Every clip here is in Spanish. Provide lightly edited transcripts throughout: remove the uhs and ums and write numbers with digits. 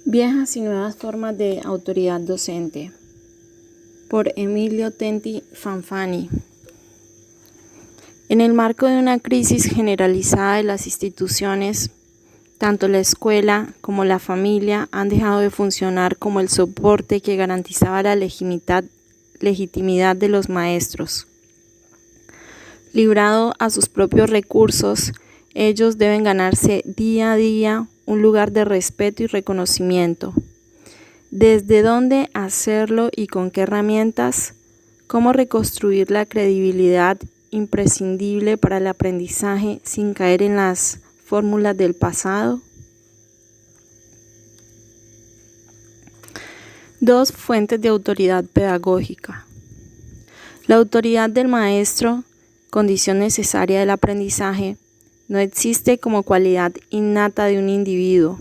Viejas y nuevas formas de autoridad docente, por Emilio Tenti Fanfani. En el marco de una crisis generalizada de las instituciones, tanto la escuela como la familia han dejado de funcionar como el soporte que garantizaba la legitimidad de los maestros. Librado a sus propios recursos, ellos deben ganarse día a día un lugar de respeto y reconocimiento. ¿Desde dónde hacerlo y con qué herramientas? ¿Cómo reconstruir la credibilidad imprescindible para el aprendizaje sin caer en las fórmulas del pasado? Dos fuentes de autoridad pedagógica. La autoridad del maestro, condición necesaria del aprendizaje, no existe como cualidad innata de un individuo,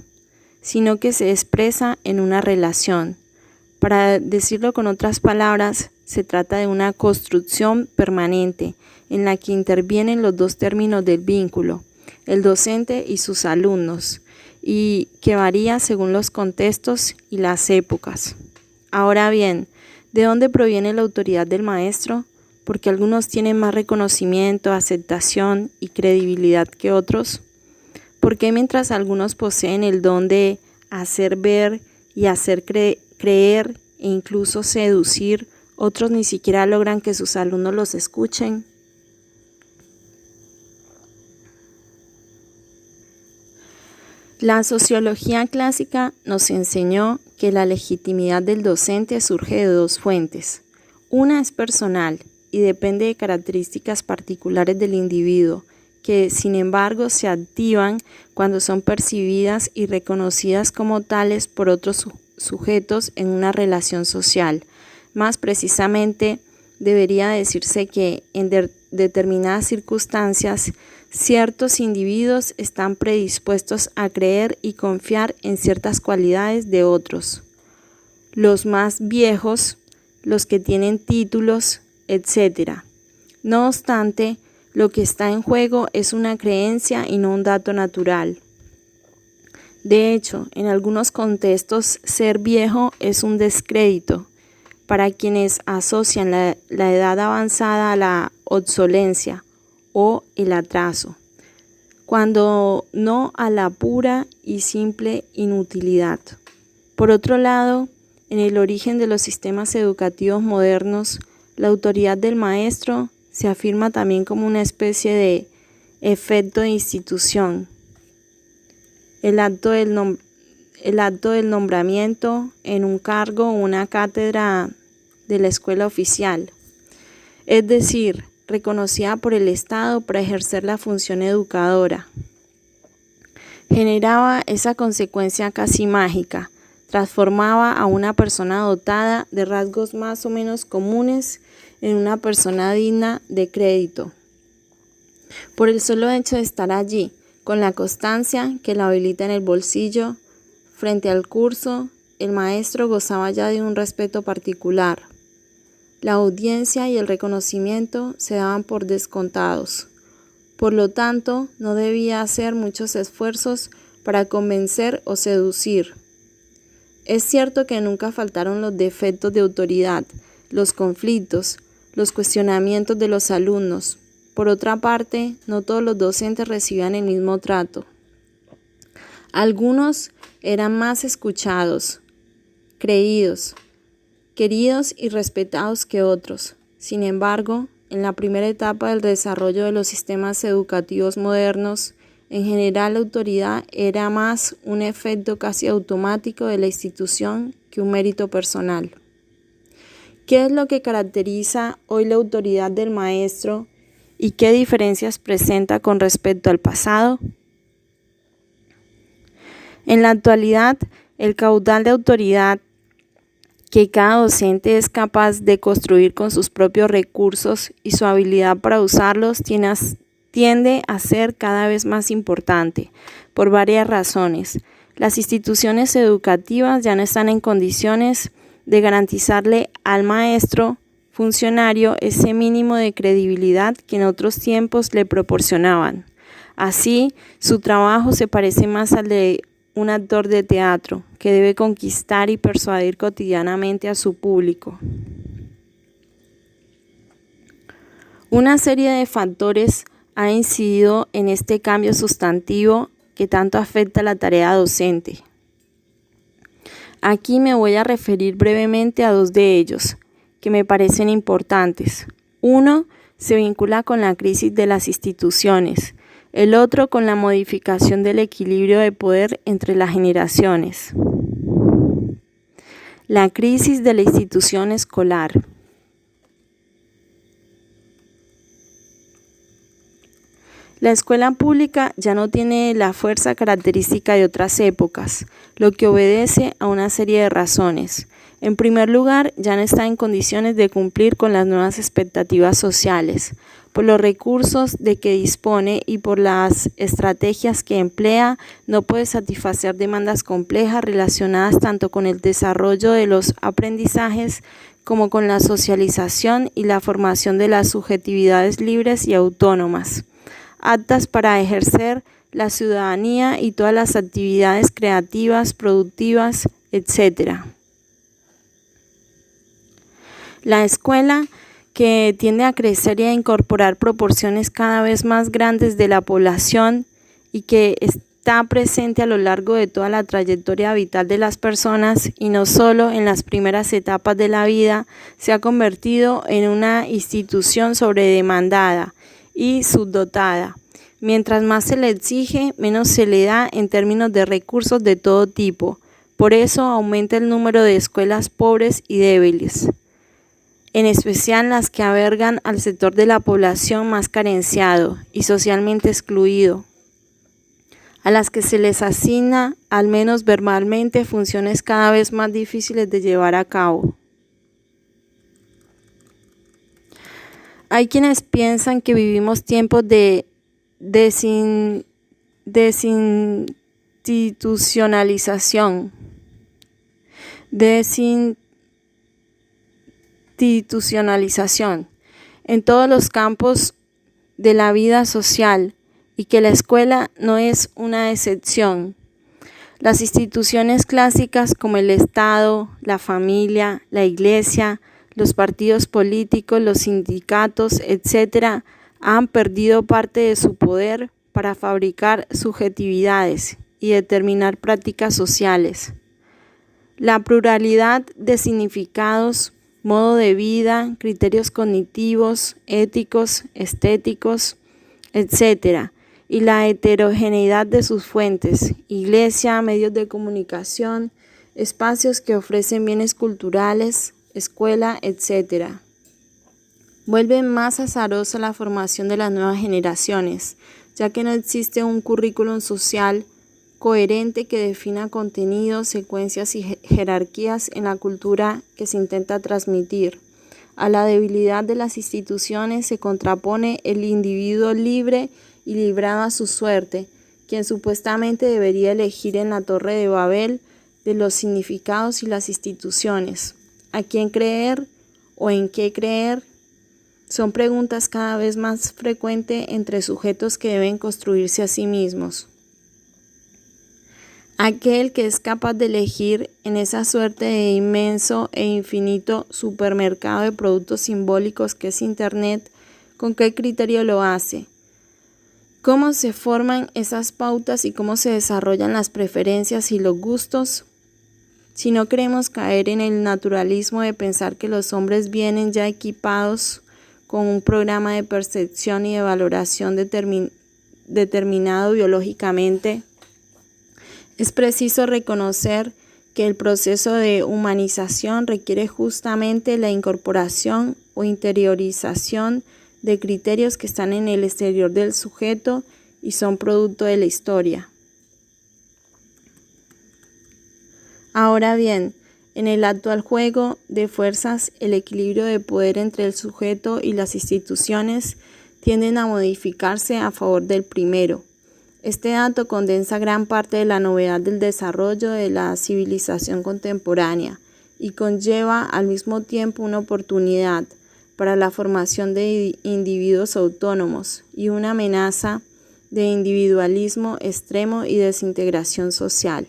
sino que se expresa en una relación. Para decirlo con otras palabras, se trata de una construcción permanente en la que intervienen los dos términos del vínculo, el docente y sus alumnos, y que varía según los contextos y las épocas. Ahora bien, ¿de dónde proviene la autoridad del maestro? Porque algunos tienen más reconocimiento, aceptación y credibilidad que otros. ¿Por qué mientras algunos poseen el don de hacer ver y hacer creer e incluso seducir, otros ni siquiera logran que sus alumnos los escuchen? La sociología clásica nos enseñó que la legitimidad del docente surge de dos fuentes. Una es personal y depende de características particulares del individuo, que sin embargo se activan cuando son percibidas y reconocidas como tales por otros sujetos en una relación social. Más precisamente, debería decirse que en determinadas circunstancias, ciertos individuos están predispuestos a creer y confiar en ciertas cualidades de otros. Los más viejos, los que tienen títulos, etc. No obstante, lo que está en juego es una creencia y no un dato natural. De hecho, en algunos contextos, ser viejo es un descrédito para quienes asocian la edad avanzada a la obsolencia o el atraso, cuando no a la pura y simple inutilidad. Por otro lado, en el origen de los sistemas educativos modernos, la autoridad del maestro se afirma también como una especie de efecto de institución. El acto del nombramiento en un cargo o una cátedra de la escuela oficial, es decir, reconocida por el Estado para ejercer la función educadora. Generaba esa consecuencia casi mágica, transformaba a una persona dotada de rasgos más o menos comunes en una persona digna de crédito, por el solo hecho de estar allí, con la constancia que la habilita en el bolsillo. Frente al curso, el maestro gozaba ya de un respeto particular. La audiencia y el reconocimiento se daban por descontados. Por lo tanto, no debía hacer muchos esfuerzos para convencer o seducir. Es cierto que nunca faltaron los defectos de autoridad, los conflictos, los cuestionamientos de los alumnos. Por otra parte, no todos los docentes recibían el mismo trato. Algunos eran más escuchados, creídos, queridos y respetados que otros. Sin embargo, en la primera etapa del desarrollo de los sistemas educativos modernos, en general la autoridad era más un efecto casi automático de la institución que un mérito personal. ¿Qué es lo que caracteriza hoy la autoridad del maestro y qué diferencias presenta con respecto al pasado? En la actualidad, el caudal de autoridad que cada docente es capaz de construir con sus propios recursos y su habilidad para usarlos tiende a ser cada vez más importante, por varias razones. Las instituciones educativas ya no están en condiciones de garantizarle al maestro funcionario ese mínimo de credibilidad que en otros tiempos le proporcionaban. Así, su trabajo se parece más al de un actor de teatro que debe conquistar y persuadir cotidianamente a su público. Una serie de factores ha incidido en este cambio sustantivo que tanto afecta a la tarea docente. Aquí me voy a referir brevemente a dos de ellos, que me parecen importantes. Uno se vincula con la crisis de las instituciones, el otro con la modificación del equilibrio de poder entre las generaciones. La crisis de la institución escolar. La escuela pública ya no tiene la fuerza característica de otras épocas, lo que obedece a una serie de razones. En primer lugar, ya no está en condiciones de cumplir con las nuevas expectativas sociales, por los recursos de que dispone y por las estrategias que emplea, no puede satisfacer demandas complejas relacionadas tanto con el desarrollo de los aprendizajes como con la socialización y la formación de las subjetividades libres y autónomas, aptas para ejercer la ciudadanía y todas las actividades creativas, productivas, etc. La escuela, que tiende a crecer y a incorporar proporciones cada vez más grandes de la población y que está presente a lo largo de toda la trayectoria vital de las personas y no solo en las primeras etapas de la vida, se ha convertido en una institución sobredemandada y subdotada. Mientras más se le exige, menos se le da en términos de recursos de todo tipo. Por eso aumenta el número de escuelas pobres y débiles, en especial las que albergan al sector de la población más carenciado y socialmente excluido, a las que se les asigna, al menos verbalmente, funciones cada vez más difíciles de llevar a cabo. Hay quienes piensan que vivimos tiempos de desinstitucionalización, en todos los campos de la vida social y que la escuela no es una excepción. Las instituciones clásicas como el Estado, la familia, la Iglesia, los partidos políticos, los sindicatos, etc., han perdido parte de su poder para fabricar subjetividades y determinar prácticas sociales. La pluralidad de significados, modo de vida, criterios cognitivos, éticos, estéticos, etc., y la heterogeneidad de sus fuentes, iglesia, medios de comunicación, espacios que ofrecen bienes culturales, escuela, etc., vuelven más azarosa la formación de las nuevas generaciones, ya que no existe un currículum social coherente que defina contenidos, secuencias y jerarquías en la cultura que se intenta transmitir. A la debilidad de las instituciones se contrapone el individuo libre y librado a su suerte, quien supuestamente debería elegir en la Torre de Babel de los significados y las instituciones. ¿A quién creer o en qué creer? Son preguntas cada vez más frecuentes entre sujetos que deben construirse a sí mismos. Aquel que es capaz de elegir en esa suerte de inmenso e infinito supermercado de productos simbólicos que es Internet, ¿con qué criterio lo hace? ¿Cómo se forman esas pautas y cómo se desarrollan las preferencias y los gustos? Si no queremos caer en el naturalismo de pensar que los hombres vienen ya equipados con un programa de percepción y de valoración determinado biológicamente, es preciso reconocer que el proceso de humanización requiere justamente la incorporación o interiorización de criterios que están en el exterior del sujeto y son producto de la historia. Ahora bien, en el actual juego de fuerzas, el equilibrio de poder entre el sujeto y las instituciones tienden a modificarse a favor del primero. Este dato condensa gran parte de la novedad del desarrollo de la civilización contemporánea y conlleva al mismo tiempo una oportunidad para la formación de individuos autónomos y una amenaza de individualismo extremo y desintegración social.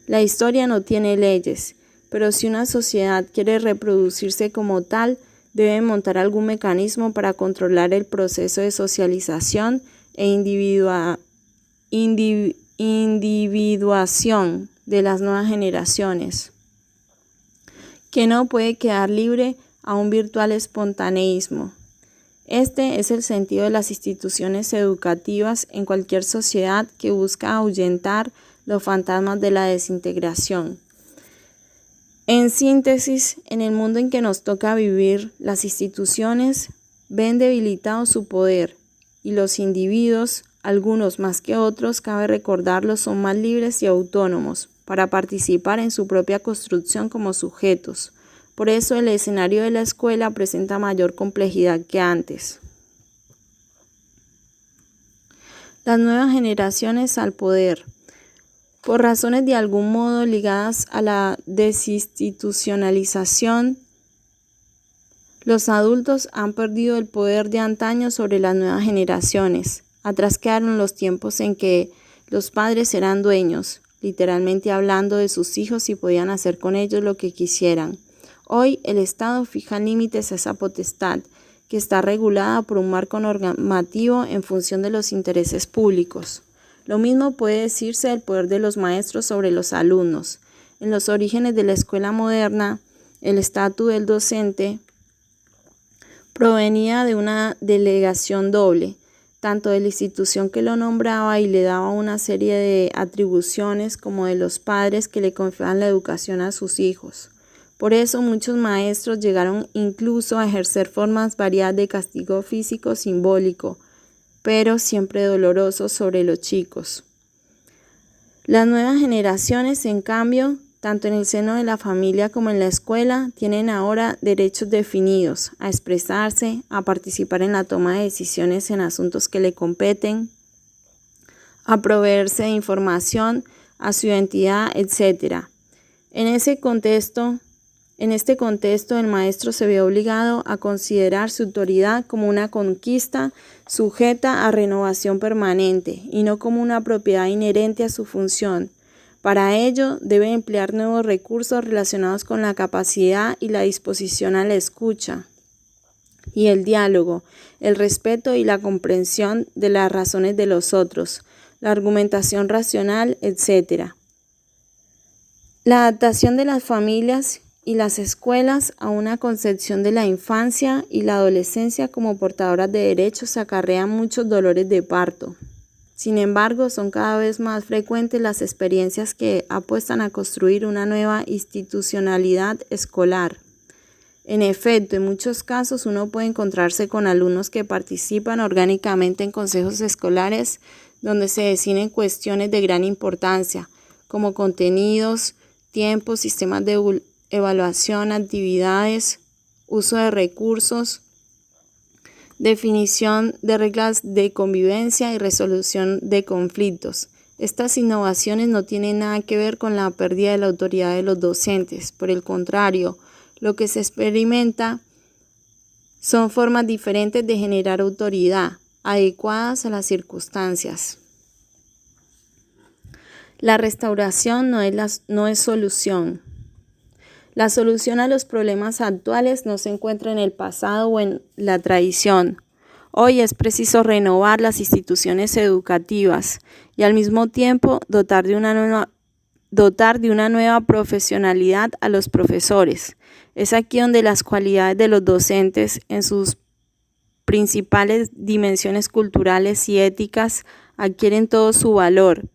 La historia no tiene leyes, pero si una sociedad quiere reproducirse como tal, debe montar algún mecanismo para controlar el proceso de socialización e individuación de las nuevas generaciones, que no puede quedar libre a un virtual espontaneísmo. Este es el sentido de las instituciones educativas en cualquier sociedad que busca ahuyentar los fantasmas de la desintegración. En síntesis, en el mundo en que nos toca vivir, las instituciones ven debilitado su poder y los individuos, algunos más que otros, cabe recordarlo, son más libres y autónomos para participar en su propia construcción como sujetos. Por eso el escenario de la escuela presenta mayor complejidad que antes. Las nuevas generaciones al poder. Por razones de algún modo ligadas a la desinstitucionalización, los adultos han perdido el poder de antaño sobre las nuevas generaciones. Atrás quedaron los tiempos en que los padres eran dueños, literalmente hablando, de sus hijos y podían hacer con ellos lo que quisieran. Hoy el Estado fija límites a esa potestad, que está regulada por un marco normativo en función de los intereses públicos. Lo mismo puede decirse del poder de los maestros sobre los alumnos. En los orígenes de la escuela moderna, el estatus del docente provenía de una delegación doble, tanto de la institución que lo nombraba y le daba una serie de atribuciones, como de los padres que le confiaban la educación a sus hijos. Por eso muchos maestros llegaron incluso a ejercer formas variadas de castigo físico simbólico, pero siempre doloroso sobre los chicos. Las nuevas generaciones, en cambio, tanto en el seno de la familia como en la escuela, tienen ahora derechos definidos a expresarse, a participar en la toma de decisiones en asuntos que le competen, a proveerse de información a su identidad, etc. En este contexto, el maestro se ve obligado a considerar su autoridad como una conquista sujeta a renovación permanente y no como una propiedad inherente a su función. Para ello, debe emplear nuevos recursos relacionados con la capacidad y la disposición a la escucha y el diálogo, el respeto y la comprensión de las razones de los otros, la argumentación racional, etc. La adaptación de las familias y las escuelas a una concepción de la infancia y la adolescencia como portadoras de derechos acarrea muchos dolores de parto. Sin embargo, son cada vez más frecuentes las experiencias que apuestan a construir una nueva institucionalidad escolar. En efecto, en muchos casos uno puede encontrarse con alumnos que participan orgánicamente en consejos escolares donde se deciden cuestiones de gran importancia, como contenidos, tiempos, sistemas de evaluación, actividades, uso de recursos, definición de reglas de convivencia y resolución de conflictos. Estas innovaciones no tienen nada que ver con la pérdida de la autoridad de los docentes. Por el contrario, lo que se experimenta son formas diferentes de generar autoridad, adecuadas a las circunstancias. La restauración no es solución. La solución a los problemas actuales no se encuentra en el pasado o en la tradición. Hoy es preciso renovar las instituciones educativas y al mismo tiempo dotar de una nueva profesionalidad a los profesores. Es aquí donde las cualidades de los docentes en sus principales dimensiones culturales y éticas adquieren todo su valor.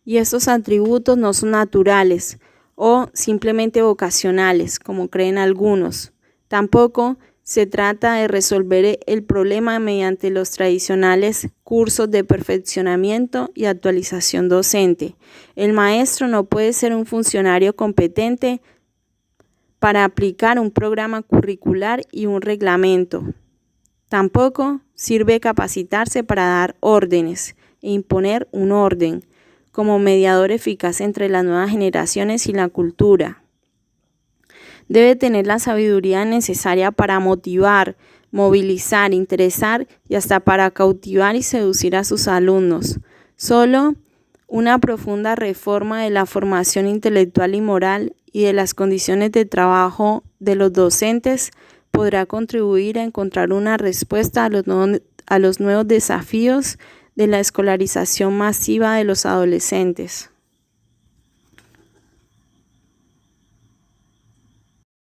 Y estos atributos no son naturales o simplemente vocacionales, como creen algunos. Tampoco se trata de resolver el problema mediante los tradicionales cursos de perfeccionamiento y actualización docente. El maestro no puede ser un funcionario competente para aplicar un programa curricular y un reglamento. Tampoco sirve capacitarse para dar órdenes e imponer un orden como mediador eficaz entre las nuevas generaciones y la cultura. Debe tener la sabiduría necesaria para motivar, movilizar, interesar y hasta para cautivar y seducir a sus alumnos. Solo una profunda reforma de la formación intelectual y moral y de las condiciones de trabajo de los docentes podrá contribuir a encontrar una respuesta a los nuevos desafíos de la escolarización masiva de los adolescentes.